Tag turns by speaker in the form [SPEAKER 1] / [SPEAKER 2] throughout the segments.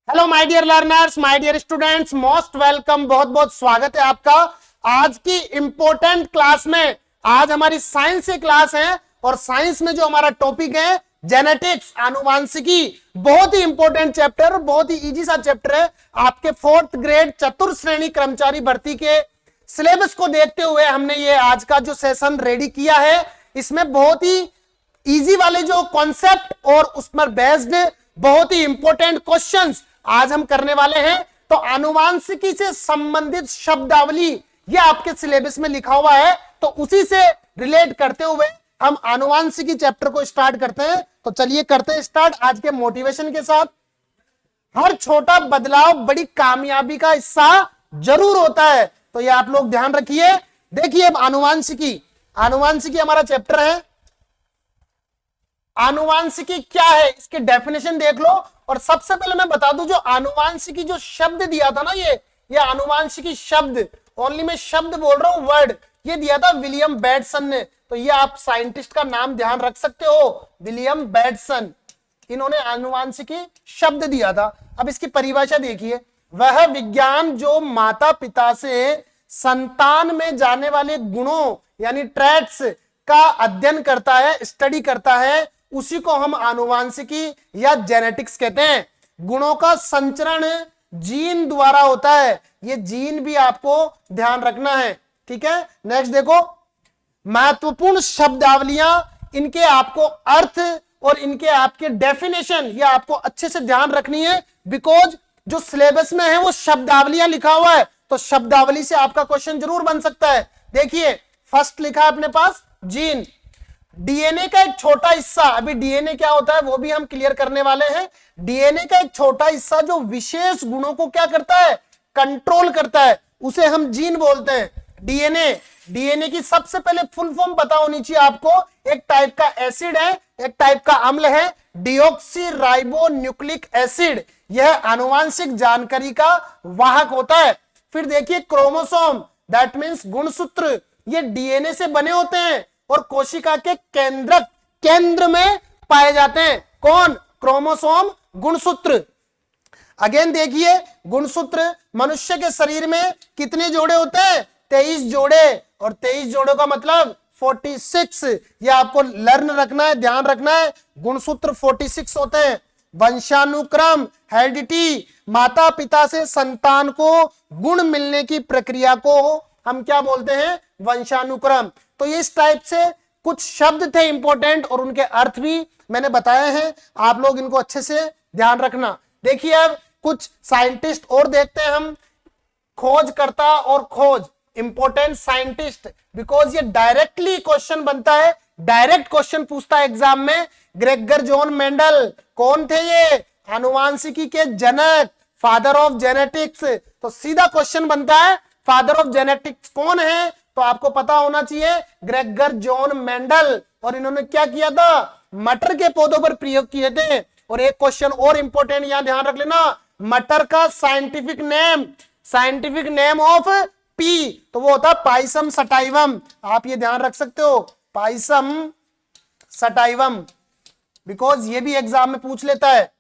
[SPEAKER 1] Hello my dear learners, my dear students, most welcome. बहुत बहुत स्वागत है आपका आज की इंपॉर्टेंट क्लास में। आज हमारी साइंस की क्लास है और साइंस में जो हमारा टॉपिक है जेनेटिक्स, आनुवांशिकी। बहुत ही इंपॉर्टेंट चैप्टर, बहुत ही इजी सा चैप्टर है। आपके 4th ग्रेड चतुर्थ श्रेणी कर्मचारी भर्ती के सिलेबस को देखते हुए हमने ये आज का जो सेशन रेडी किया है। इसमें बहुत ही इजी वाले जो कॉन्सेप्ट और उस पर बेस्ड बहुत ही इंपॉर्टेंट क्वेश्चंस आज हम करने वाले हैं। तो आनुवांशिकी से संबंधित शब्दावली ये आपके सिलेबस में लिखा हुआ है, तो उसी से रिलेट करते हुए हम आनुवांशिकी चैप्टर को स्टार्ट करते हैं। तो चलिए करते हैं स्टार्ट आज के मोटिवेशन के साथ। हर छोटा बदलाव बड़ी कामयाबी का हिस्सा जरूर होता है, तो ये आप लोग ध्यान रखिए। देखिए अब आनुवांशिकी हमारा चैप्टर है। आनुवांशिकी क्या है इसके डेफिनेशन देख लो। और सबसे पहले मैं बता दूं, जो आनुवांशिकी जो शब्द दिया था ना, ये आनुवांशिकी शब्द, ओनली मैं शब्द बोल रहा हूं, वर्ड, ये दिया था विलियम बेटसन ने। तो ये आप साइंटिस्ट का नाम ध्यान रख सकते हो, विलियम बेटसन। इन्होंने आनुवांशिकी शब्द दिया था। अब इसकी परिभाषा देखिए, वह विज्ञान जो माता पिता से संतान में जाने वाले गुणों यानी ट्रेट्स का अध्ययन करता है, स्टडी करता है, उसी को हम आनुवांशिकी या जेनेटिक्स कहते हैं। गुणों का संचरण जीन द्वारा होता है, ये जीन भी आपको ध्यान रखना है, ठीक है। नेक्स्ट देखो, महत्वपूर्ण शब्दावलियां, इनके आपको अर्थ और इनके आपके डेफिनेशन ये आपको अच्छे से ध्यान रखनी है, बिकॉज जो सिलेबस में है वो शब्दावलियां लिखा हुआ है, तो शब्दावली से आपका क्वेश्चन जरूर बन सकता है। देखिए फर्स्ट लिखा है अपने पास जीन, डीएनए का एक छोटा हिस्सा। अभी डीएनए क्या होता है वो भी हम क्लियर करने वाले हैं। डीएनए का एक छोटा हिस्सा जो विशेष गुणों को क्या करता है, कंट्रोल करता है, उसे हम जीन बोलते हैं। डीएनए की सबसे पहले फुल फॉर्म पता होनी चाहिए आपको। एक टाइप का एसिड है, एक टाइप का अम्ल है, डिऑक्सी राइबो न्यूक्लिक एसिड। यह आनुवांशिक जानकारी का वाहक होता है। फिर देखिए क्रोमोसोम, दैट मीन्स गुणसूत्र, ये डीएनए से बने होते हैं और कोशिका के केंद्र में पाए जाते हैं। कौन? क्रोमोसोम, गुणसूत्र। अगेन देखिए गुणसूत्र, मनुष्य के शरीर में कितने जोड़े होते हैं? 23 जोड़े, और 23 जोड़ों का मतलब 46। ये आपको लर्न रखना है, ध्यान रखना है। गुणसूत्र 46 होते हैं। वंशानुक्रम, हेरिडिटी, माता पिता से संतान को गुण मिलने की प्रक्रिया को हम क्या बोलते हैं? वंशानुक्रम। तो इस टाइप से कुछ शब्द थे इंपॉर्टेंट और उनके अर्थ भी मैंने बताए हैं, आप लोग इनको अच्छे से ध्यान रखना। देखिए अब कुछ साइंटिस्ट और देखते हैं हम। खोजकर्ता और खोज, इंपॉर्टेंट साइंटिस्ट, बिकॉज ये डायरेक्टली क्वेश्चन बनता है, डायरेक्ट क्वेश्चन पूछता है एग्जाम में। ग्रेगर जॉन मेंडल कौन थे? ये आनुवांशिकी के जनक, फादर ऑफ जेनेटिक्स। तो सीधा क्वेश्चन बनता है फादर ऑफ जेनेटिक्स कौन है, तो आपको पता होना चाहिए ग्रेगर जॉन मेंडल। और इन्होंने क्या किया था? मटर के पौधों पर प्रयोग किए थे। और एक क्वेश्चन और इंपॉर्टेंट यहां ध्यान रख लेना, मटर का साइंटिफिक नेम ऑफ पी, तो वो होता पाइसम सटाइवम। आप ये ध्यान रख सकते हो, पाइसम सटाइवम, बिकॉज ये भी एग्जाम में पूछ लेता है।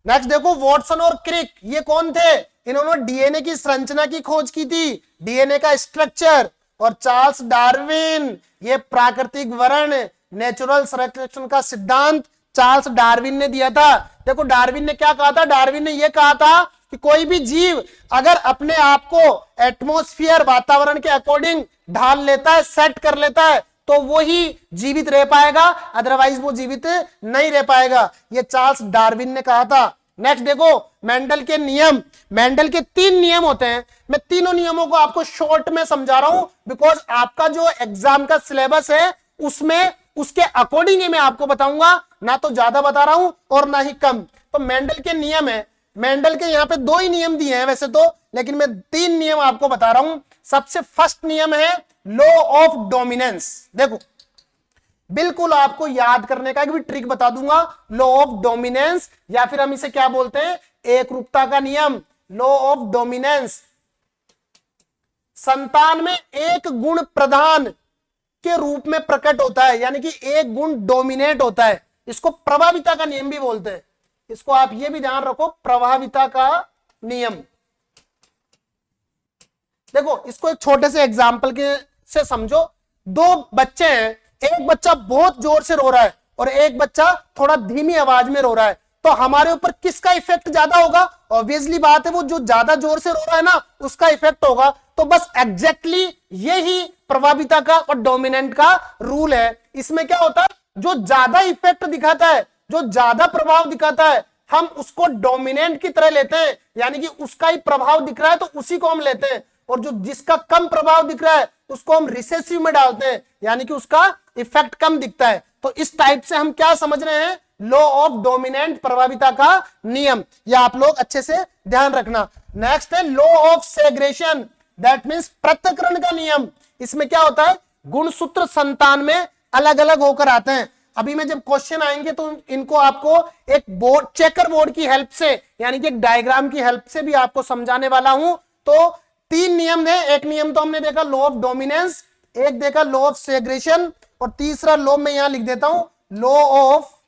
[SPEAKER 1] नेक्स्ट देखो वॉटसन और क्रिक, ये कौन थे? इन्होंने डीएनए की संरचना की खोज की थी, डीएनए का स्ट्रक्चर। और चार्ल्स डार्विन, ये प्राकृतिक वर्ण, नेचुरल सिलेक्शन का सिद्धांत चार्ल्स डार्विन ने दिया था। देखो डार्विन ने क्या कहा था? डार्विन ने यह कहा था कि कोई भी जीव अगर अपने आप को एटमॉस्फेयर, वातावरण के अकॉर्डिंग ढाल लेता है, सेट कर लेता है, तो वो ही जीवित रह पाएगा, अदरवाइज वो जीवित नहीं रह पाएगा। ये चार्ल्स डार्विन ने कहा था। नेक्स्ट देखो मेंडल के नियम। मेंडल के 3 नियम होते हैं। मैं तीनों नियमों को आपको शॉर्ट में समझा रहा हूं, बिकॉज आपका जो एग्जाम का सिलेबस है उसमें उसके अकॉर्डिंग ही मैं आपको बताऊंगा, ना तो ज्यादा बता रहा हूं और ना ही कम। तो मेंडल के नियम है, मेंडल के यहाँ पे 2 ही नियम दिए हैं वैसे तो, लेकिन मैं 3 नियम आपको बता रहा हूं। सबसे फर्स्ट नियम है लॉ ऑफ डोमिनेंस। देखो बिल्कुल आपको याद करने का एक भी ट्रिक बता दूंगा, लॉ ऑफ डोमिनेंस, या फिर हम इसे क्या बोलते हैं? एकरूपता का नियम, लॉ ऑफ डोमिनेंस। संतान में एक गुण प्रधान के रूप में प्रकट होता है, यानी कि एक गुण डोमिनेट होता है, इसको प्रभाविता का नियम भी बोलते हैं। इसको आप ये भी ध्यान रखो, प्रभाविता का नियम। देखो इसको एक छोटे से एग्जाम्पल के से समझो। दो बच्चे हैं, एक बच्चा बहुत जोर से रो रहा है और एक बच्चा थोड़ा धीमी आवाज में रो रहा है, तो हमारे ऊपर किसका इफेक्ट ज्यादा होगा? ऑब्वियसली बात है, वो जो ज्यादा जोर से रो रहा है ना उसका इफेक्ट होगा। तो बस एग्जैक्टली यही प्रभाविता का और डोमिनेंट का रूल है। इसमें क्या होता है, जो ज्यादा इफेक्ट दिखाता है, जो ज्यादा प्रभाव दिखाता है, हम उसको डोमिनेंट की तरह लेते हैं, यानी कि उसका ही प्रभाव दिख रहा है तो उसी को हम लेते हैं। और जो जिसका कम प्रभाव दिख रहा है उसको हम रिसेसिव में डालते हैं, यानी कि उसका इफेक्ट कम दिखता है। तो इस टाइप से हम क्या समझ रहे हैं, लॉ ऑफ डोमिनेंट, प्रभाविता का नियम। यह आप लोग अच्छे से ध्यान रखना। नेक्स्ट है law of segregation, that means पृथक्करण का नियम। इसमें क्या होता है, गुणसूत्र संतान में अलग अलग होकर आते हैं। अभी में जब क्वेश्चन आएंगे तो इनको आपको एक बोर्ड, चेकर बोर्ड की हेल्प से, यानी कि एक डायग्राम की हेल्प से भी आपको समझाने वाला हूं। तो तीन नियम है, एक नियम तो हमने देखा लॉ ऑफ डोमिनेंस, एक देखा लॉ ऑफ सेग्रेशन, और तीसरा लॉ में यहां लिख देता हूं, लॉ ऑफ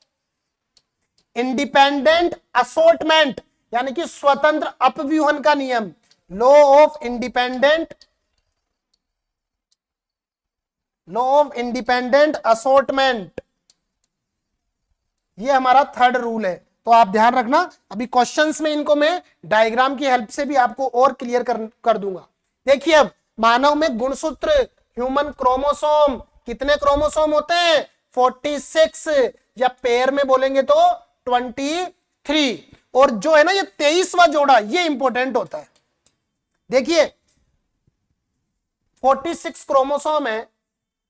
[SPEAKER 1] इंडिपेंडेंट असॉर्टमेंट, यानी कि स्वतंत्र अपव्यूहन का नियम। लॉ ऑफ इंडिपेंडेंट असॉर्टमेंट, ये हमारा थर्ड रूल है। तो आप ध्यान रखना, अभी क्वेश्चंस में इनको मैं डायग्राम की हेल्प से भी आपको और क्लियर कर दूंगा। देखिए अब मानव में गुणसूत्र, ह्यूमन क्रोमोसोम, कितने क्रोमोसोम होते हैं? 46, या पेयर में बोलेंगे तो 23। और जो है ना ये 23वां जोड़ा, ये इंपॉर्टेंट होता है। देखिए 46 क्रोमोसोम है,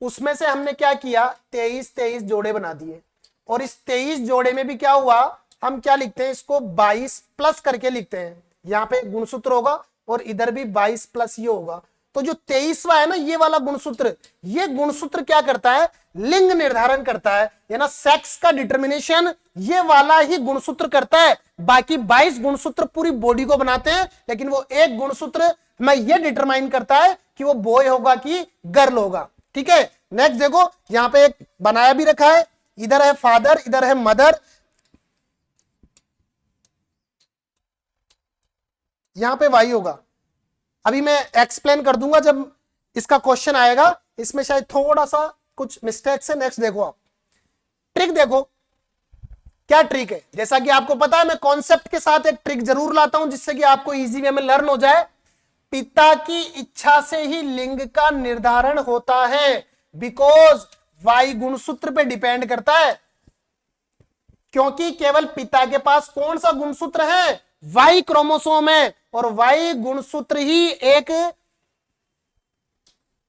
[SPEAKER 1] उसमें से हमने क्या किया, 23 जोड़े बना दिए। और इस 23 जोड़े में भी क्या हुआ, हम क्या लिखते हैं, इसको 22 प्लस करके लिखते हैं। यहां पे गुणसूत्र होगा और इधर भी 22 प्लस ये होगा। तो जो 23वां है ना, ये वाला गुणसूत्र, ये गुणसूत्र क्या करता है, लिंग निर्धारण करता है, या ना सेक्स का डिटर्मिनेशन ये वाला ही गुणसूत्र करता है। बाकी 22 गुणसूत्र पूरी बॉडी को बनाते हैं, लेकिन वो एक गुणसूत्र मैं ये डिटरमाइन करता है कि वो बॉय होगा कि गर्ल होगा। ठीक है, नेक्स्ट देखो यहां पे एक बनाया भी रखा है, इधर है फादर, इधर है मदर, यहां पे वाई होगा। अभी मैं एक्सप्लेन कर दूंगा जब इसका क्वेश्चन आएगा, इसमें शायद थोड़ा सा कुछ मिस्टेक्स है। नेक्स्ट देखो, आप ट्रिक देखो क्या ट्रिक है। जैसा कि आपको पता है मैं कॉन्सेप्ट के साथ एक ट्रिक जरूर लाता हूं जिससे कि आपको इजी वे में लर्न हो जाए। पिता की इच्छा से ही लिंग का निर्धारण होता है, बिकॉज वाई गुणसूत्र पे डिपेंड करता है, क्योंकि केवल पिता के पास कौन सा गुणसूत्र है, वाई क्रोमोसोम है, और वाई गुणसूत्र ही एक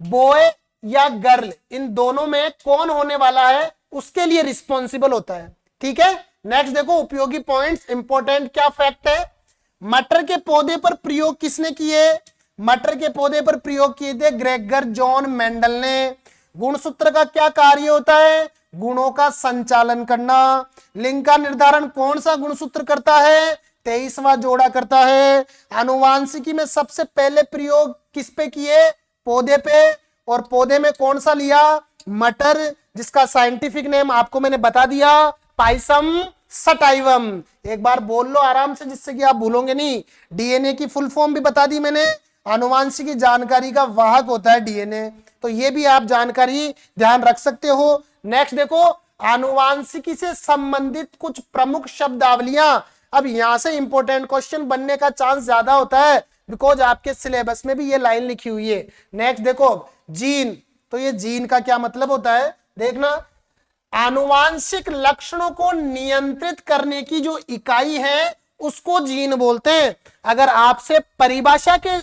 [SPEAKER 1] बॉय या गर्ल, इन दोनों में कौन होने वाला है उसके लिए रिस्पॉन्सिबल होता है। ठीक है, नेक्स्ट देखो उपयोगी पॉइंट्स, इंपॉर्टेंट क्या फैक्ट है। मटर के पौधे पर प्रयोग किसने किए, मटर के पौधे पर प्रयोग किए थे ग्रेगर जॉन मेंडल ने। गुणसूत्र का क्या कार्य होता है, गुणों का संचालन करना। लिंग का निर्धारण कौन सा गुणसूत्र करता है, 23वां जोड़ा करता है। आनुवांशिकी में सबसे पहले प्रयोग किस पे किए, पौधे पे, और पौधे में कौन सा लिया, मटर, जिसका साइंटिफिक नेम आपको मैंने बता दिया, पाइसम सटाइवम। एक बार बोल लो आराम से जिससे कि आप भूलोगे नहीं। डीएनए की फुल फॉर्म भी बता दी मैंने, आनुवांशिकी जानकारी का वाहक होता है डीएनए, तो ये भी आप जानकारी ध्यान रख सकते हो। नेक्स्ट देखो आनुवांशिकी से संबंधित कुछ प्रमुख शब्दावलियां। अब यहां से इंपॉर्टेंट क्वेश्चन बनने का चांस ज्यादा होता है, बिकॉज आपके सिलेबस में भी ये लाइन लिखी हुई है। नेक्स्ट देखो जीन, तो ये जीन का क्या मतलब होता है, देखना आनुवांशिक लक्षणों को नियंत्रित करने की जो इकाई है उसको जीन बोलते हैं। अगर आपसे परिभाषा के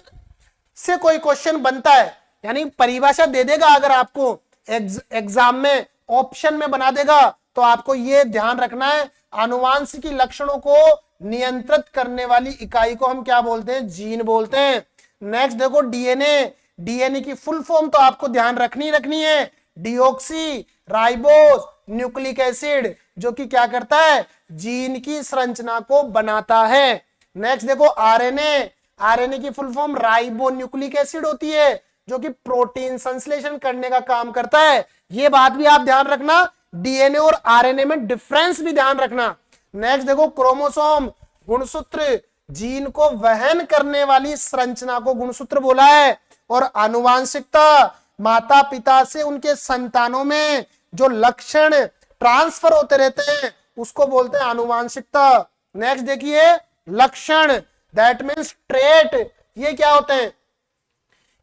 [SPEAKER 1] से कोई क्वेश्चन बनता है, यानी परिभाषा दे देगा अगर आपको एग्जाम में, ऑप्शन में बना देगा, तो आपको यह ध्यान रखना है आनुवांशिकी लक्षणों को नियंत्रित करने वाली इकाई को हम क्या बोलते हैं, जीन बोलते हैं। नेक्स्ट देखो डीएनए, डीएनए की फुल फॉर्म तो आपको ध्यान रखनी है, डीऑक्सी राइबोस न्यूक्लिक एसिड, जो कि क्या करता है, जीन की संरचना को बनाता है। नेक्स्ट देखो आरएनए, आरएनए की full form ribo nucleic acid होती है, जो कि प्रोटीन संश्लेषण करने का काम करता है। ये बात भी आप ध्यान रखना, डीएनए और आरएनए में डिफरेंस भी ध्यान रखना। नेक्स्ट देखो क्रोमोसोम, गुणसूत्र, जीन को वहन करने वाली संरचना को गुणसूत्र बोला है। और आनुवांशिकता, माता पिता से उनके संतानों में जो लक्षण ट्रांसफर होते रहते हैं उसको बोलते हैं आनुवांशिकता। नेक्स्ट देखिए लक्षण, दैट मीन्स ट्रेट, ये क्या होते हैं?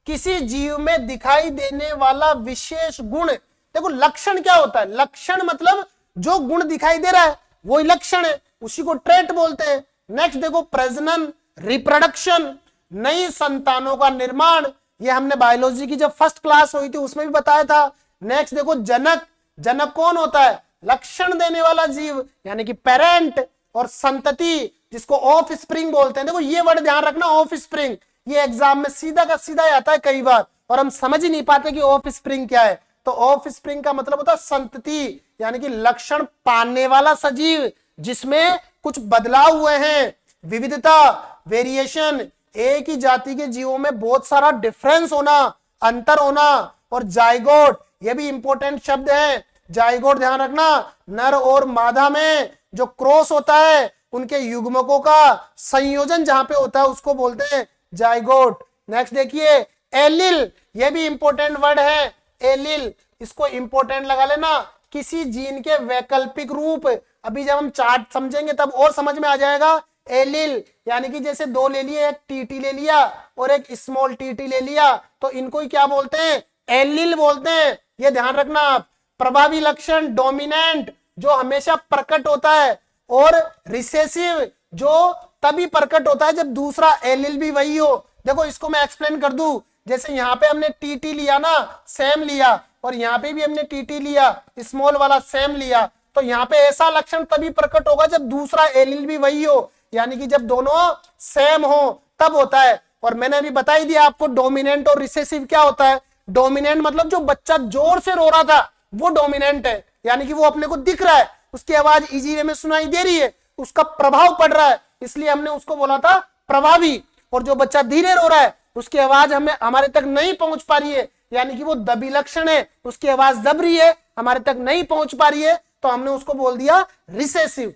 [SPEAKER 1] किसी जीव में दिखाई देने वाला विशेष गुण। देखो लक्षण क्या होता है? लक्षण मतलब जो गुण दिखाई दे रहा है वही लक्षण है, उसी को ट्रेट बोलते हैं। नेक्स्ट देखो प्रजनन, रिप्रोडक्शन, नई संतानों का निर्माण, ये हमने बायोलॉजी की जब फर्स्ट क्लास हुई थी उसमें भी बताया था। नेक्स्ट देखो जनक, जनक कौन होता है? लक्षण देने वाला जीव यानी कि पेरेंट। और संतति जिसको ऑफ स्प्रिंग बोलते हैं। देखो ये वर्ड ध्यान रखना, ऑफ स्प्रिंग, ये एग्जाम में सीधा का सीधा आता है कई बार और हम समझ ही नहीं पाते कि ऑफ स्प्रिंग क्या है। तो ऑफ स्प्रिंग का मतलब होता है संतति यानी कि लक्षण पाने वाला सजीव जिसमें कुछ बदलाव हुए हैं। विविधता, वेरिएशन, एक ही जाति के जीवों में बहुत सारा डिफरेंस होना, अंतर होना। और जाइगोट, ये भी इंपॉर्टेंट शब्द है। जाइगोट ध्यान रखना, नर और मादा में जो क्रॉस होता है उनके युग्मकों का संयोजन जहां पे होता है उसको बोलते हैं जाइगोट। नेक्स्ट देखिए एलिल, ये भी इंपॉर्टेंट वर्ड है एलिल, इसको इंपॉर्टेंट लगा लेना, किसी जीन के वैकल्पिक रूप। अभी जब हम चार्ट समझेंगे तब और समझ में आ जाएगा। एलिल यानी कि जैसे दो ले लिए, एक टीटी ले लिया और एक स्मॉल टीटी ले लिया, तो इनको ही क्या बोलते हैं? एलिल बोलते हैं। ये ध्यान रखना आप। प्रभावी लक्षण, डोमिनेंट, जो हमेशा प्रकट होता है, और रिसेसिव जो तभी प्रकट होता है जब दूसरा एलिल भी वही हो। देखो इसको मैं एक्सप्लेन कर दूं, जैसे यहाँ पे हमने टीटी लिया ना, सेम लिया, और यहाँ पे भी हमने टीटी लिया, स्मॉल वाला सेम लिया, तो यहाँ पे ऐसा लक्षण तभी प्रकट होगा जब दूसरा एलिल भी वही हो, यानी कि जब दोनों सेम हो तब होता है। और मैंने अभी बता ही दिया आपको डोमिनेंट और रिसेसिव क्या होता है। डोमिनेंट मतलब जो बच्चा जोर से रो रहा था वो डोमिनेंट है, यानी कि वो अपने को दिख रहा है, उसकी आवाज इजी वे में सुनाई दे रही है, उसका प्रभाव पड़ रहा है, इसलिए हमने उसको बोला था प्रभावी। और जो बच्चा धीरे रो रहा है उसकी आवाज हमें हमारे तक नहीं पहुंच पा रही है, यानी कि वो दबी लक्षण है, उसकी आवाज दब रही है, हमारे तक नहीं पहुंच पा रही है, तो हमने उसको बोल दिया रिसेसिव।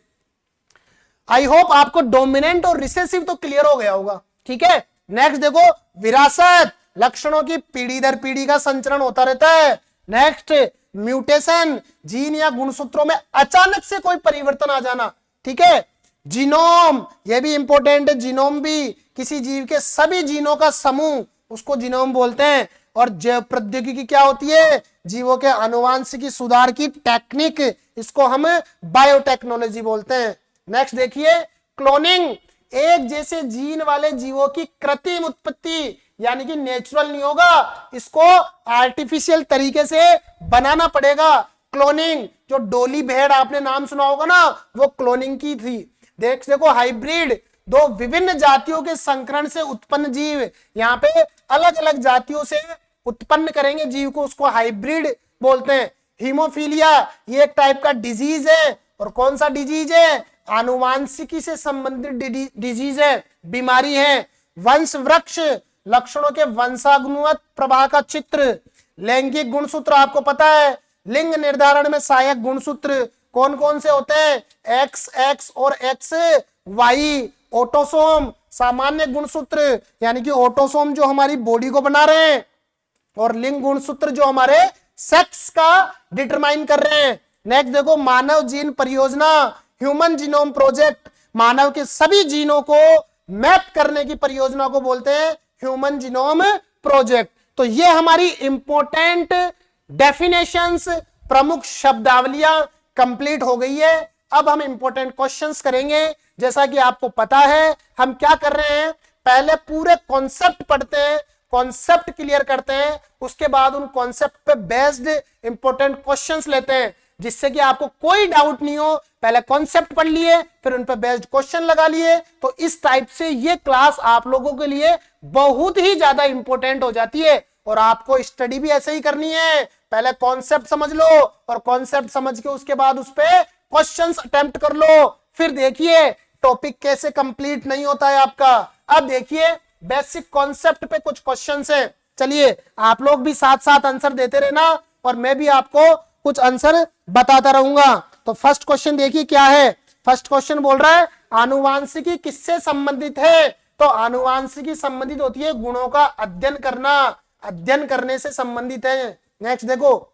[SPEAKER 1] आई होप आपको डोमिनेंट और रिसेसिव तो क्लियर हो गया होगा, ठीक है। नेक्स्ट देखो विरासत, लक्षणों की पीढ़ी दर पीढ़ी का संचरण होता रहता है। नेक्स्ट म्यूटेशन, जीन या गुणसूत्रों में अचानक से कोई परिवर्तन आ जाना, ठीक है। जीनोम, यह भी इंपॉर्टेंट है, जीनोम भी किसी जीव के सभी जीनों का समूह, उसको जीनोम बोलते हैं। और जैव प्रौद्योगिकी क्या होती है? जीवों के आनुवांशिकी सुधार की टेक्निक, इसको हम बायोटेक्नोलॉजी बोलते हैं। नेक्स्ट देखिए क्लोनिंग, एक जैसे जीन वाले जीवों की कृत्रिम उत्पत्ति, यानी कि नेचुरल नहीं होगा, इसको आर्टिफिशियल तरीके से बनाना पड़ेगा। क्लोनिंग, जो डोली भेड़ आपने नाम सुना होगा ना, वो क्लोनिंग की थी। देखो हाइब्रिड, दो विभिन्न जातियों के संकरण से उत्पन्न जीव, यहाँ पे अलग अलग जातियों से उत्पन्न करेंगे जीव को, उसको हाइब्रिड बोलते हैं। हीमोफीलिया, ये एक टाइप का डिजीज है, और कौन सा डिजीज है? आनुवांशिकी से संबंधित डिजीज है, बीमारी है। वंश वृक्ष, लक्षणों के वंशानुगत प्रवाह का चित्र। लैंगिक गुणसूत्र, आपको पता है लिंग निर्धारण में सहायक गुणसूत्र कौन कौन से होते हैं? एक्स एक्स और एक्स वाई। ऑटोसोम, सामान्य गुणसूत्र, यानी कि ऑटोसोम जो हमारी बॉडी को बना रहे हैं, और लिंग गुणसूत्र जो हमारे सेक्स का डिटरमाइन कर रहे हैं। नेक्स्ट देखो मानव जीन परियोजना, ह्यूमन जीनोम प्रोजेक्ट, मानव के सभी जीनों को मैप करने की परियोजना को बोलते हैं ह्यूमन जीनोम प्रोजेक्ट। तो ये हमारी इंपॉर्टेंट डेफिनेशंस, प्रमुख शब्दावलियां कंप्लीट हो गई है। अब हम इंपॉर्टेंट क्वेश्चंस करेंगे। जैसा कि आपको पता है हम क्या कर रहे हैं, पहले पूरे कॉन्सेप्ट पढ़ते हैं, कॉन्सेप्ट क्लियर करते हैं, उसके बाद उन कॉन्सेप्ट पे बेस्ड इंपॉर्टेंट क्वेश्चंस लेते हैं, जिससे कि आपको कोई डाउट नहीं हो। पहले कॉन्सेप्ट पढ़ लिए, फिर उन पे बेस्ड क्वेश्चन लगा लिए, तो इस टाइप से ये क्लास आप लोगों के लिए बहुत ही ज्यादा इंपॉर्टेंट हो जाती है। और आपको स्टडी भी ऐसे ही करनी है, पहले कॉन्सेप्ट समझ लो, और कॉन्सेप्ट समझ के उसके बाद उस पे क्वेश्चंस अटेम्प्ट कर लो। फिर देखिए टॉपिक कैसे कंप्लीट नहीं होता है आपका। अब देखिए बेसिक कॉन्सेप्ट पे कुछ क्वेश्चंस हैं, चलिए आप लोग भी साथ साथ आंसर देते रहना, और मैं भी आपको कुछ आंसर बताता रहूंगा। तो फर्स्ट क्वेश्चन देखिए क्या है, फर्स्ट क्वेश्चन बोल रहा है आनुवांशिकी किससे संबंधित है, तो आनुवांशिकी संबंधित होती है गुणों का अध्ययन करना, अध्ययन करने से संबंधित है। नेक्स्ट देखो,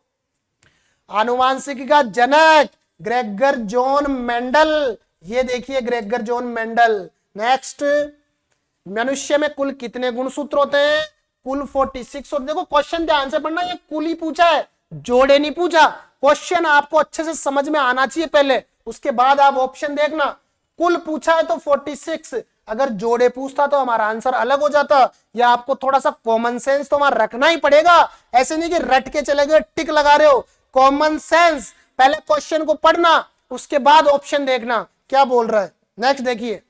[SPEAKER 1] आनुवांशिकी का जनक ग्रेगर जॉन मेंडल, ये देखिए ग्रेगर जॉन मेंडल। नेक्स्ट, मनुष्य में कुल कितने गुणसूत्र होते हैं, कुल 46 होते। देखो क्वेश्चन ध्यान से पढ़ना, ये कुल ही पूछा है, जोड़े नहीं पूछा। क्वेश्चन आपको अच्छे से समझ में आना चाहिए पहले, उसके बाद आप ऑप्शन देखना। कुल पूछा है तो 46, अगर जोड़े पूछता तो हमारा आंसर अलग हो जाता। या आपको थोड़ा सा कॉमन सेंस तो हमारा रखना ही पड़ेगा, ऐसे नहीं कि रट के चले गए टिक लगा रहे हो। कॉमन सेंस, पहले क्वेश्चन को पढ़ना उसके बाद ऑप्शन देखना क्या बोल रहा है। नेक्स्ट देखिए,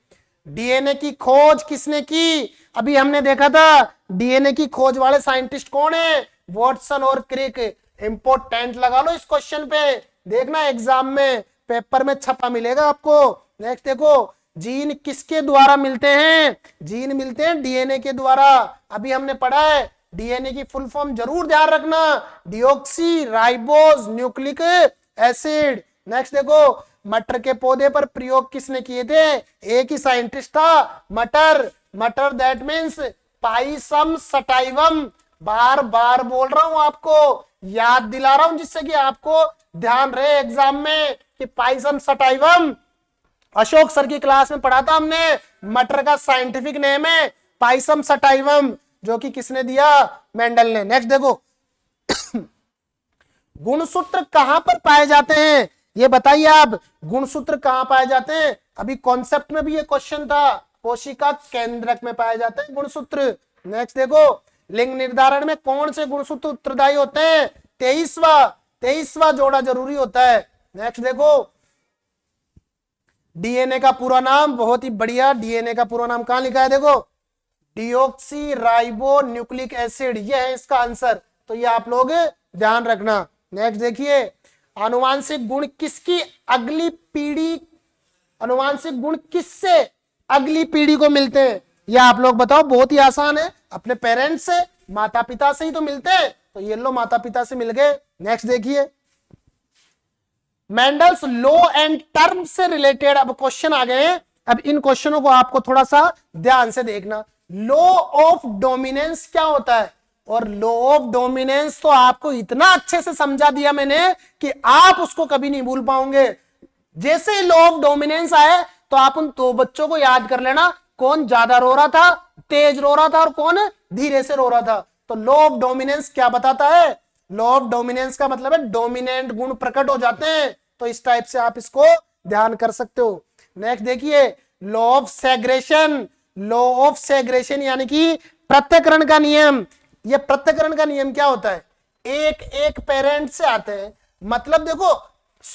[SPEAKER 1] डीएनए की खोज किसने की, अभी हमने देखा था डीएनए की खोज वाले साइंटिस्ट कौन है, वॉटसन और क्रिक। इंपोर्टेंट लगा लो इस क्वेश्चन पे, देखना एग्जाम में पेपर में छपा मिलेगा आपको। नेक्स्ट देखो, जीन किसके द्वारा मिलते हैं, जीन मिलते हैं डीएनए के द्वारा। अभी हमने पढ़ा है डीएनए की फुल फॉर्म जरूर ध्यान रखना, deoxy ribose nucleic acid. Next देखो, मटर के पौधे पर प्रयोग किसने किए थे, एक ही साइंटिस्ट था, मटर। मटर दैट मीन्स पाइसम सटाइवम, बार बार बोल रहा हूं आपको, याद दिला रहा हूं जिससे कि आपको ध्यान रहे एग्जाम में कि पाइसम सटाइवम। अशोक सर की क्लास में पढ़ा था हमने, मटर का साइंटिफिक नेम है पाइसम सटाइवम, जो कि किसने दिया, मेंडल ने। नेक्स्ट देखो, गुणसूत्र कहां पर पाए जाते हैं, ये बताइए आप, गुणसूत्र कहां पाए जाते हैं। अभी कॉन्सेप्ट में भी ये क्वेश्चन था, कोशिका केंद्रक में पाए जाते हैं गुणसूत्र। नेक्स्ट देखो, लिंग निर्धारण में कौन से गुणसूत्र उत्तरदायी होते हैं, 23वां जोड़ा जरूरी होता है। नेक्स्ट देखो, डीएनए का पूरा नाम, बहुत ही बढ़िया, डीएनए का पूरा नाम कहां लिखा है, देखो डिऑक्सी राइबो न्यूक्लिक एसिड, ये है इसका आंसर, तो ये आप लोग ध्यान रखना। नेक्स्ट देखिए, आनुवांशिक गुण किसकी अगली पीढ़ी, आनुवांशिक गुण किससे अगली पीढ़ी को मिलते हैं, ये आप लोग बताओ। बहुत ही आसान है, अपने पेरेंट्स से, माता पिता से ही तो मिलते हैं, तो ये लो माता पिता से मिल गए। नेक्स्ट देखिए, मेंडल्स लॉ एंड टर्म से रिलेटेड अब क्वेश्चन आ गए हैं। अब इन क्वेश्चनों को आपको थोड़ा सा ध्यान से देखना। लॉ ऑफ डोमिनेंस क्या होता है, और लॉ ऑफ डोमिनेंस तो आपको इतना अच्छे से समझा दिया मैंने कि आप उसको कभी नहीं भूल पाओगे। जैसे ही लॉ ऑफ डोमिनेंस आए तो आप उन दो बच्चों को याद कर लेना, कौन ज्यादा रो रहा था, तेज रो रहा था, और कौन धीरे से रो रहा था। तो लॉ ऑफ डोमिनेंस क्या बताता है, लॉ ऑफ डोमिनेंस का मतलब है डोमिनेंट गुण प्रकट हो जाते हैं, तो इस टाइप से आप इसको ध्यान कर सकते हो। नेक्स्ट देखिए, law of segregation, law of segregation यानी कि पृथक्करण का नियम। ये पृथक्करण का नियम क्या होता है, एक एक पेरेंट से आते हैं, मतलब देखो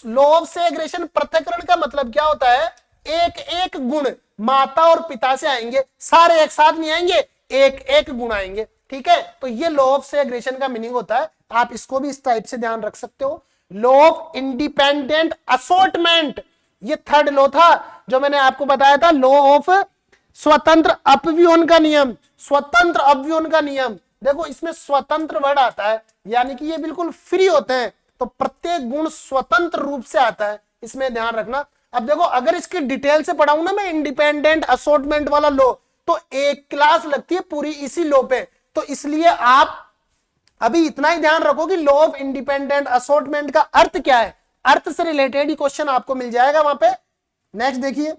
[SPEAKER 1] लॉ ऑफ सेग्रेशन पृथक्करण का मतलब क्या होता है, एक एक गुण माता और पिता से आएंगे, सारे एक साथ नहीं आएंगे, एक एक गुण आएंगे, ठीक है। तो ये लॉ ऑफ सेग्रेशन का मीनिंग होता है, आप इसको भी इस टाइप से ध्यान रख सकते हो। लॉ ऑफ इंडिपेंडेंट असॉर्टमेंट, ये थर्ड लॉ था जो मैंने आपको बताया था। लॉ ऑफ स्वतंत्र अपव्यूहन का नियम, स्वतंत्र अपव्यूहन का नियम, देखो इसमें स्वतंत्र वर्ड आता है, यानी कि ये बिल्कुल फ्री होते हैं, तो प्रत्येक गुण स्वतंत्र रूप से आता है, इसमें ध्यान रखना। अब देखो अगर इसकी डिटेल से पढ़ाऊं ना मैं, इंडिपेंडेंट असॉर्टमेंट वाला लॉ, तो एक क्लास लगती है पूरी इसी लॉ पे, तो इसलिए आप अभी इतना ही ध्यान रखो कि लॉ ऑफ इंडिपेंडेंट असॉर्टमेंट का अर्थ क्या है, अर्थ से रिलेटेड ही क्वेश्चन आपको मिल जाएगा वहां पे। नेक्स्ट देखिए,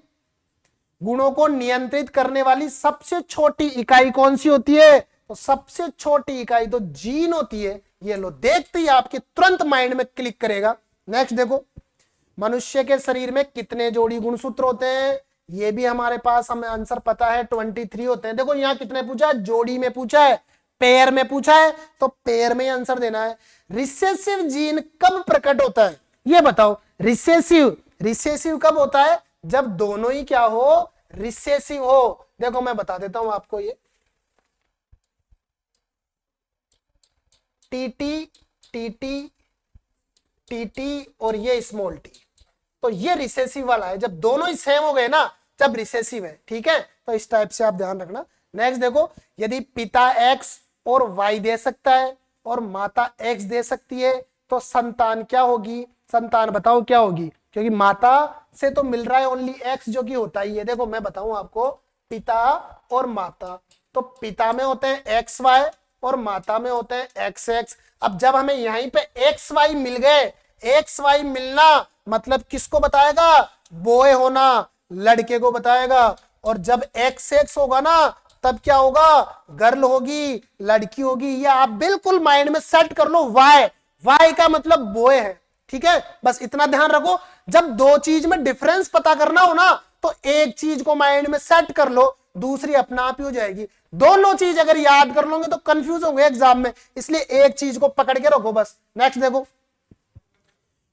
[SPEAKER 1] गुणों को नियंत्रित करने वाली सबसे छोटी इकाई कौन सी होती है, तो सबसे छोटी इकाई तो जीन होती है। ये लो देखते ही आपके तुरंत माइंड में क्लिक करेगा। नेक्स्ट देखो, मनुष्य के शरीर में कितने जोड़ी गुणसूत्र होते हैं, ये भी हमारे पास हमें आंसर पता है, 23 होते हैं। देखो यहाँ कितने पूछा है, जोड़ी में पूछा है, पेयर में पूछा है, तो पेयर में आंसर देना है। रिसेसिव जीन कब प्रकट होता है, ये बताओ। रिसेसिव कब होता है, जब दोनों ही क्या हो, रिसेसिव हो। देखो मैं बता देता हूं आपको, ये टीटी टीटी टीटी और ये स्मॉल टी, तो ये रिसेसिव वाला है, जब दोनों ही सेम हो गए ना, जब रिसेसिव है, ठीक है। तो इस टाइप से आप ध्यान रखना। नेक्स्ट देखो, यदि पिता एक्स और वाई दे सकता है और माता एक्स दे सकती है, तो संतान क्या होगी, संतान बताओ क्या होगी, क्योंकि माता से तो मिल रहा है ओनली एक्स, जो कि होता ही है। देखो मैं बताऊं आपको, पिता और माता, तो पिता में होते हैं एक्स वाई और माता में होते हैं एक्स एक्स। अब जब हमें यहीं पे एक्स वाई मिल गए, एक्स वाई मिलना मतलब किसको बताएगा, बॉय होना, लड़के को बताएगा। और जब एक्स एक्स होगा ना तब क्या होगा, गर्ल होगी, लड़की होगी। ये आप बिल्कुल माइंड में सेट कर लो, वाई, वाई का मतलब बॉय है, ठीक है। बस इतना ध्यान रखो, जब दो चीज में डिफरेंस पता करना हो ना तो एक चीज को माइंड में सेट कर लो, दूसरी अपना आप ही हो जाएगी। दोनों चीज अगर याद कर लोगे तो कंफ्यूज होंगे एग्जाम में, इसलिए एक चीज को पकड़ के रखो बस। नेक्स्ट देखो,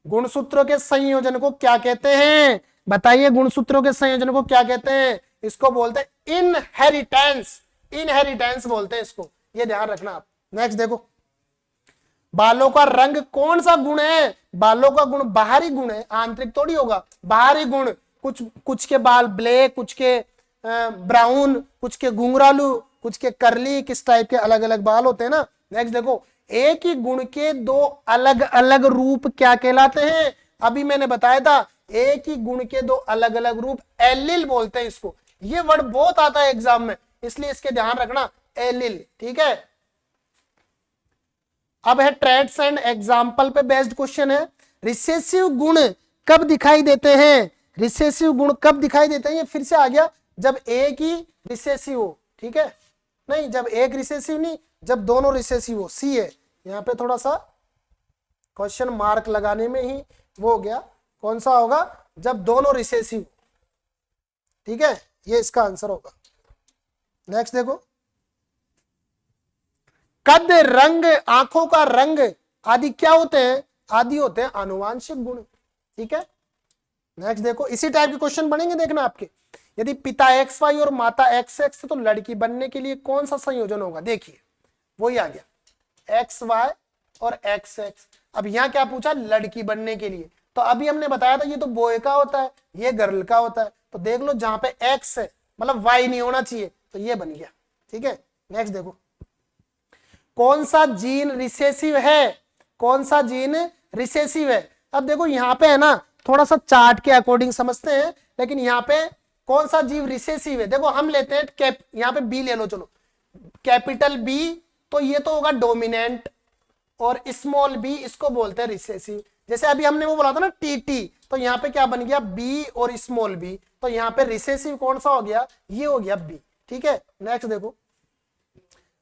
[SPEAKER 1] गुणसूत्रों के संयोजन को क्या कहते हैं, बताइए गुणसूत्रों के संयोजन को क्या कहते हैं। इसको बोलते हैं इनहेरिटेंस, इनहेरिटेंस बोलते हैं इसको, ये ध्यान रखना आप। नेक्स्ट देखो, बालों का रंग कौन सा गुण है, बालों का गुण बाहरी गुण है, आंतरिक थोड़ी होगा, बाहरी गुण। कुछ के बाल ब्लैक, कुछ के ब्राउन, कुछ के घुंघरालू, कुछ के करली, किस टाइप के अलग अलग बाल होते हैं ना। नेक्स्ट देखो, एक ही गुण के दो अलग अलग रूप क्या कहलाते हैं, अभी मैंने बताया था, एक ही गुण के दो अलग अलग रूप एलिल बोलते हैं इसको। ये वर्ड बहुत आता है एग्जाम में, इसलिए इसके ध्यान रखना, एलिल, ठीक है। अब है ट्रेड्स एंड एग्जाम्पल पे बेस्ड क्वेश्चन है। रिसेसिव गुण कब दिखाई देते हैं, रिसेसिव गुण कब दिखाई देते हैं, ये फिर से आ गया, जब एक ही रिसेसिव हो, ठीक है। नहीं, जब एक रिसेसिव नहीं, जब दोनों रिसेसिव हो। सी है यहाँ पे, थोड़ा सा क्वेश्चन मार्क लगाने में ही वो हो गया, कौन सा होगा, जब दोनों रिसेसिव, ठीक है, ये इसका आंसर होगा। नेक्स्ट देखो, कद, रंग, आंखों का रंग आदि क्या होते हैं, आदि होते हैं आनुवांशिक गुण, ठीक है। नेक्स्ट देखो, इसी टाइप के क्वेश्चन बनेंगे देखना आपके। यदि पिता एक्स वाई और माता एक्स एक्स तो लड़की बनने के लिए कौन सा संयोजन होगा, देखिए वही आ गया, एक्स वाई और एक्स एक्स। अब यहां क्या पूछा, लड़की बनने के लिए, तो अभी हमने बताया था ये तो बॉय का होता है, ये गर्ल का होता है, तो देख लो जहां पे एक्स है मतलब वाई नहीं होना चाहिए, तो ये बन गया, ठीक है। नेक्स्ट देखो, कौन सा जीन रिसेसिव है, कौन सा जीन रिसेसिव है। अब देखो यहाँ पे है ना, थोड़ा सा चार्ट के अकॉर्डिंग समझते हैं, लेकिन यहाँ पे कौन सा जीव रिसेसिव है, देखो हम लेते हैं कैप, यहाँ पे बी ले लो, चलो कैपिटल बी, तो ये तो होगा डोमिनेंट, और स्मॉल बी इसको बोलते हैं रिसेसिव। जैसे अभी हमने वो बोला था ना टीटी, तो यहाँ पे क्या बन गया, बी और स्मॉल बी, तो यहाँ पे रिसेसिव कौन सा हो गया, ये हो गया बी, ठीक है। नेक्स्ट देखो,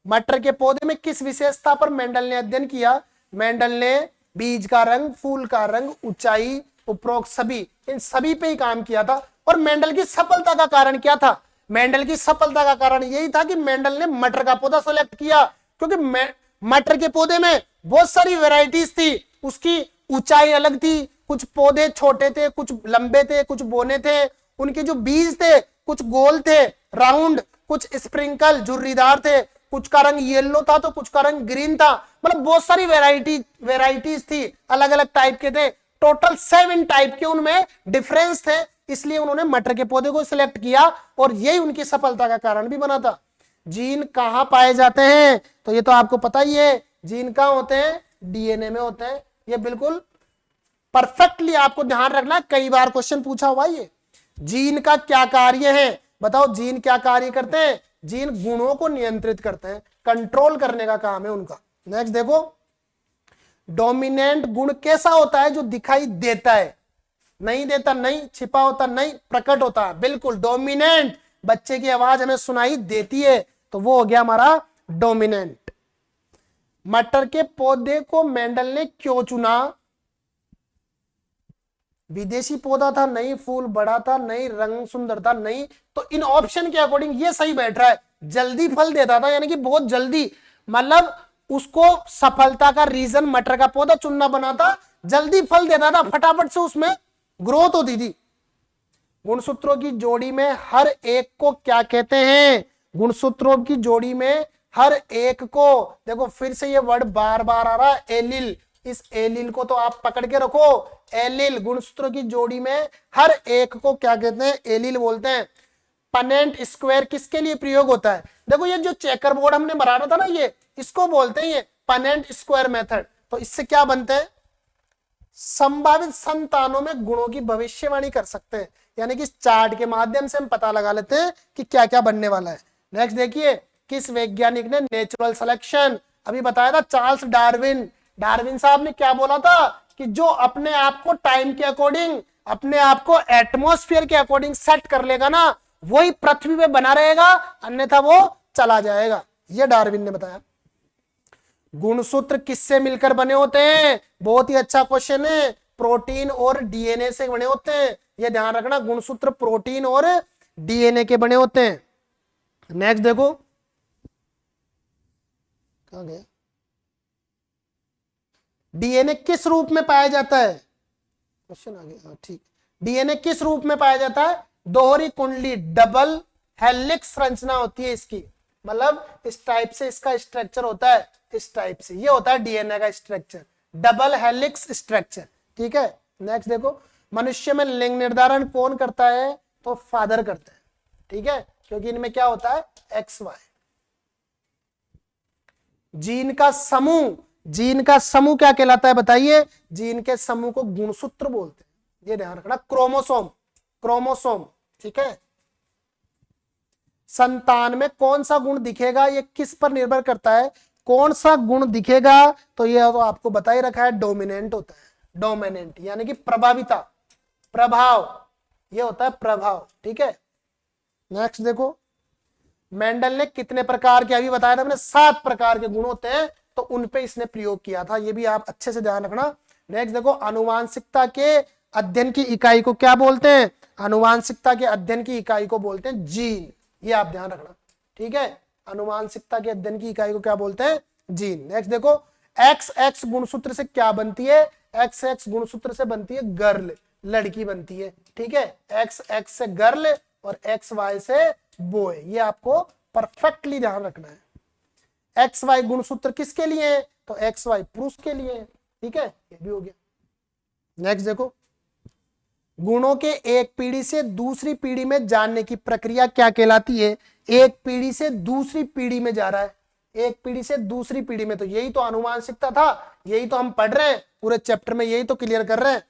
[SPEAKER 1] मटर के पौधे में किस विशेषता पर मेंडल ने अध्ययन किया, मेंडल ने बीज का रंग, फूल का रंग, ऊंचाई, उपरोक्त सभी, इन सभी पे ही काम किया था। और मेंडल की सफलता का कारण क्या था, मेंडल की सफलता का कारण यही था कि मेंडल ने मटर का पौधा सेलेक्ट किया, क्योंकि मटर के पौधे में बहुत सारी वेराइटीज थी, उसकी ऊंचाई अलग थी, कुछ पौधे छोटे थे, कुछ लंबे थे, कुछ बोने थे, उनके जो बीज थे कुछ गोल थे, राउंड, कुछ स्प्रिंकल झुर्रीदार थे, कुछ का रंग येलो था तो कुछ का रंग ग्रीन था, मतलब बहुत सारी वेराइटीज थी, अलग अलग टाइप के थे, टोटल 7 टाइप के उनमें डिफरेंस थे, इसलिए उन्होंने मटर के पौधे को सिलेक्ट किया और यही उनकी सफलता का कारण भी बना था। जीन कहां पाए जाते हैं, तो ये तो आपको पता ही है, जीन कहां होते हैं, डीएनए में होते हैं। ये बिल्कुल परफेक्टली आपको ध्यान रखना, कई बार क्वेश्चन पूछा हुआ ये। जीन का क्या कार्य है, बताओ जीन क्या कार्य करते हैं, जीन गुणों को नियंत्रित करते हैं, कंट्रोल करने का काम है उनका। नेक्स्ट देखो, डोमिनेंट गुण कैसा होता है, जो दिखाई देता है, नहीं देता नहीं, छिपा होता नहीं, प्रकट होता है, बिल्कुल डोमिनेंट, बच्चे की आवाज हमें सुनाई देती है, तो वो हो गया हमारा डोमिनेंट। मटर के पौधे को मेंडल ने क्यों चुना, विदेशी पौधा था, नहीं फूल बड़ा था, नहीं रंग सुंदर था, नहीं, तो इन ऑप्शन के अकॉर्डिंग ये सही बैठ रहा है, जल्दी फल देता था, यानी कि बहुत जल्दी, मतलब उसको सफलता का रीजन मटर का पौधा चुनना बना था, जल्दी फल देता था, फटाफट से उसमें ग्रोथ होती थी। गुणसूत्रों की जोड़ी में हर एक को क्या कहते हैं, गुणसूत्रों की जोड़ी में हर एक को, देखो फिर से ये वर्ड बार बार आ रहा है, एलिल, इस एलिल को तो आप पकड़ के रखो, एलिल, गुणसूत्रों की जोड़ी में हर एक को क्या कहते हैं, एलिल बोलते हैं। पनेंट स्क्वायर किसके लिए प्रयोग होता है, देखो ये जो चेकर बोर्ड हमने बनाना था ना, ये इसको बोलते हैं ये पनेंट स्क्वायर मेथड। तो इससे क्या बनते हैं, संभावित संतानों में गुणों की भविष्यवाणी कर सकते हैं, यानी कि इस चार्ट के माध्यम से हम पता लगा लेते हैं कि क्या क्या बनने वाला है। नेक्स्ट देखिए, किस वैज्ञानिक ने नेचुरल सिलेक्शन, अभी बताया था चार्ल्स डार्विन। डार्विन साहब ने क्या बोला था कि जो अपने आप को टाइम के अकॉर्डिंग, अपने आप को एटमॉस्फेयर के अकॉर्डिंग सेट कर लेगा ना, वही पृथ्वी पे बना रहेगा, अन्यथा वो चला जाएगा। ये डार्विन ने बताया। गुणसूत्र किससे मिलकर बने होते हैं? बहुत ही अच्छा क्वेश्चन है। प्रोटीन और डीएनए से बने होते हैं, ये ध्यान रखना। गुणसूत्र प्रोटीन और डीएनए के बने होते हैं। नेक्स्ट देखो, कहां गया? डीएनए किस रूप में पाया जाता है? क्वेश्चन आ गया, ठीक। डीएनए किस रूप में पाया जाता है? दोहरी कुंडली, डबल हेलिक्स संरचना होती है इसकी, मतलब इस टाइप से इसका स्ट्रक्चर होता है, इस टाइप से ये होता है डीएनए का स्ट्रक्चर, डबल हेलिक्स स्ट्रक्चर, ठीक है। नेक्स्ट देखो, मनुष्य में लिंग निर्धारण कौन करता है? तो फादर करता है, ठीक है, क्योंकि इनमें क्या होता है? X Y. जीन का समूह, जीन का समूह क्या कहलाता है बताइए? जीन के समूह को गुणसूत्र बोलते हैं, ये ध्यान रखना। क्रोमोसोम, क्रोमोसोम, ठीक है। संतान में कौन सा गुण दिखेगा, ये किस पर निर्भर करता है? कौन सा गुण दिखेगा? तो ये तो आपको बता ही रखा है, डोमिनेंट होता है। डोमिनेंट यानी कि प्रभाविता, प्रभाव, ये होता है प्रभाव, ठीक है। नेक्स्ट देखो, मेंडल ने कितने प्रकार के, अभी बताया था मैंने 7 प्रकार के गुण होते हैं, तो उन पे इसने प्रयोग किया था, ये भी आप अच्छे से ध्यान रखना। नेक्स्ट देखो, आनुवांशिकता के अध्ययन की इकाई को क्या बोलते हैं? आनुवांशिकता के अध्ययन की इकाई को बोलते हैं जीन, ये आप ध्यान रखना, ठीक है। आनुवांशिकता के अध्ययन की इकाई को क्या बोलते हैं? जीन। नेक्स्ट देखो, एक्स एक्स गुणसूत्र से क्या बनती है? एक्स एक्स गुणसूत्र से बनती है गर्ल, लड़की बनती है, ठीक है। एक्स एक्स से गर्ल और एक्स वाई से बॉय, ये आपको परफेक्टली ध्यान रखना है। एक्स वाई गुणसूत्र किसके लिए है? तो एक्स वाई पुरुष के लिए है, ठीक है, ये भी हो गया। नेक्स्ट देखो, गुणों के एक पीढ़ी से दूसरी पीढ़ी में जाने की प्रक्रिया क्या कहलाती है? एक पीढ़ी से दूसरी पीढ़ी में जा रहा है, एक पीढ़ी से दूसरी पीढ़ी में, तो यही तो आनुवांशिकता था, यही तो हम पढ़ रहे हैं पूरे चैप्टर में, यही तो क्लियर कर रहे हैं।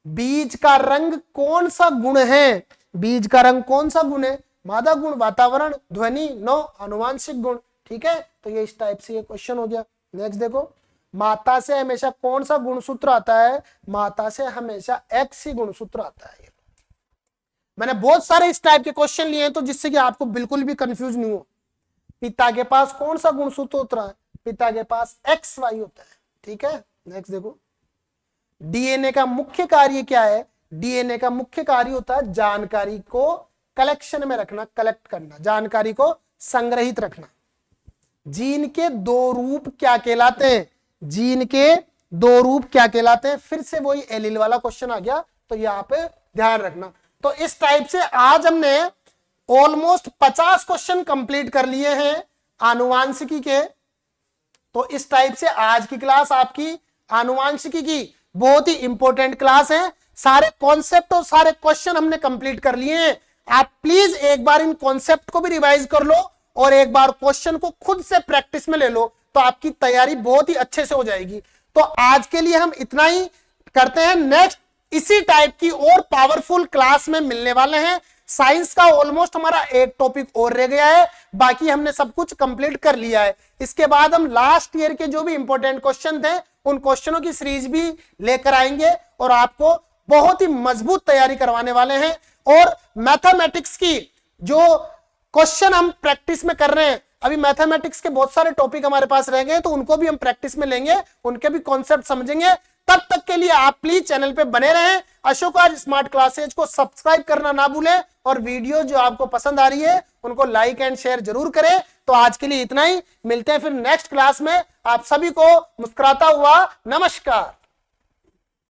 [SPEAKER 1] बीज का रंग कौन सा गुण है? बीज का रंग कौन सा गुण है? मादा गुण, वातावरण, ध्वनि, नो, आनुवांशिक गुण, ठीक है। तो ये इस टाइप से ये क्वेश्चन हो गया। नेक्स्ट देखो, माता से हमेशा कौन सा गुणसूत्र आता है? माता से हमेशा एक्स ही गुणसूत्र आता है। मैंने बहुत सारे इस टाइप के क्वेश्चन लिए हैं, तो जिससे कि आपको बिल्कुल भी कंफ्यूज नहीं हो। पिता के पास कौन सा गुणसूत्र होता है? पिता के पास एक्स वाई होता है, ठीक है। नेक्स्ट देखो, डीएनए का मुख्य कार्य क्या है? डीएनए का मुख्य कार्य होता है जानकारी को कलेक्शन में रखना, कलेक्ट करना, जानकारी को संग्रहित रखना। जीन के 2 रूप क्या कहलाते हैं? जीन के 2 रूप क्या कहलाते हैं? फिर से वही एलील वाला क्वेश्चन आ गया, तो यहाँ पे ध्यान रखना। तो इस टाइप से आज हमने ऑलमोस्ट 50 क्वेश्चन कंप्लीट कर लिए हैं आनुवांशिकी के। तो इस टाइप से आज की क्लास आपकी आनुवांशिकी की बहुत ही इंपॉर्टेंट क्लास है। सारे कॉन्सेप्ट और सारे क्वेश्चन हमने कंप्लीट कर लिए हैं। आप प्लीज एक बार इन कॉन्सेप्ट को भी रिवाइज कर लो और एक बार क्वेश्चन को खुद से प्रैक्टिस में ले लो, तो आपकी तैयारी बहुत ही अच्छे से हो जाएगी। तो आज के लिए हम इतना ही करते हैं। नेक्स्ट इसी टाइप की और पावरफुल क्लास में मिलने वाले हैं। साइंस का ऑलमोस्ट हमारा एक टॉपिक और रह गया है, बाकी हमने सब कुछ कंप्लीट कर लिया है। इसके बाद हम लास्ट ईयर के जो भी इंपॉर्टेंट क्वेश्चन थे उन क्वेश्चनों की सीरीज भी लेकर आएंगे और आपको बहुत ही मजबूत तैयारी करवाने वाले हैं। और मैथमेटिक्स की जो क्वेश्चन हम प्रैक्टिस में कर रहे हैं, अभी मैथमेटिक्स के बहुत सारे टॉपिक हमारे पास रह गए, तो उनको भी हम प्रैक्टिस में लेंगे, उनके भी कॉन्सेप्ट समझेंगे। तब तक के लिए आप प्लीज चैनल पे बने रहें। अशोक आज स्मार्ट क्लासेज को सब्सक्राइब करना ना भूलें और वीडियो जो आपको पसंद आ रही है उनको लाइक एंड शेयर जरूर करें। तो आज के लिए इतना ही, मिलते हैं फिर नेक्स्ट क्लास में। आप सभी को मुस्कुराता हुआ नमस्कार।